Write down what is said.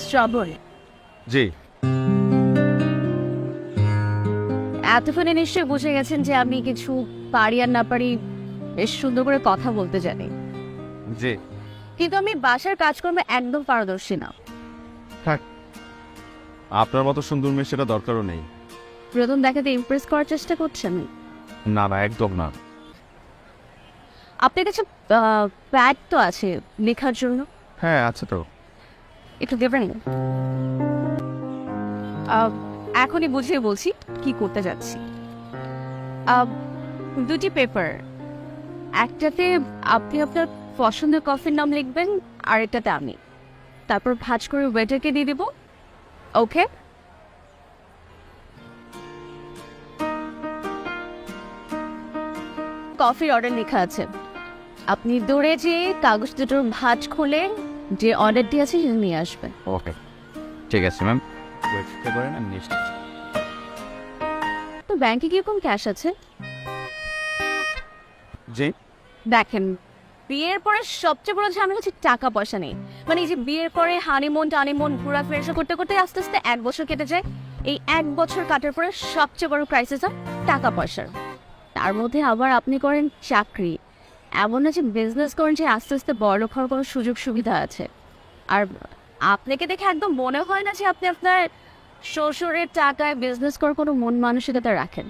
শ্রাবণ, জি। এতক্ষণে নিশ্চয়ই বুঝে গেছেন যে আমি কিছু পারি আর না পারি বেশ সুন্দর করে কথা বলতে জানি, জি। কিন্তু আমি বাসার কাজকর্মে একদম পারদর্শী না। থাক, আপনার মতো সুন্দর মেয়ে সেটা দরকারও নেই। প্রথম দেখাতে ইমপ্রেস করার চেষ্টা করছেন। না না, একদম না। আপনার কাছে প্যাড তো আছে লেখার জন্য, হ্যাঁ আছে তো। একটু দেবেন? এখনই বুঝিয়ে বলছি কি করতে যাচ্ছি। দুটি পেপার, একটাতে আপনি আপনার পছন্দের কফির নাম লিখবেন, আর একটাতে আমি, তারপর ভাঁজ করে ওয়েটারকে দিয়ে দিব। ওকে? কফির অর্ডার লেখা আছে, আপনি দৌড়ে যেয়ে কাগজ দুটোর ভাঁজ খুলে যে অর্ডারটি আছে সেটা নিয়ে আসবেন। ওকে, ঠিক আছে ম্যাম। ওয়েটটা করেন, আমি নিয়ে আসছি। তো ব্যাংকে কিরকম ক্যাশ আছে? জি। দেখেন, বিয়ের পরে সবচেয়ে বড় ঝামেলা হচ্ছে টাকা পয়সা নেই। মানে এই যে বিয়ের পরে হানিমুন টানিমুন ঘোরাফেরা করতে করতে আস্তে আস্তে 1 বছর কেটে যায়। এই 1 বছর কাটার পরে সবচেয়ে বড় ক্রাইসিস হয় টাকা পয়সার। তার মধ্যে আবার আপনি করেন চাকরি, এমন না যে বিজনেস করেন যে আস্তে আস্তে বড় হওয়ার কোনো সুযোগ সুবিধা আছে। আর আপনাকে দেখে একদম মনে হয় না যে আপনি আপনার শ্বশুরের টাকায় বিজনেস করার কোনো মন মানসিকতা রাখেন।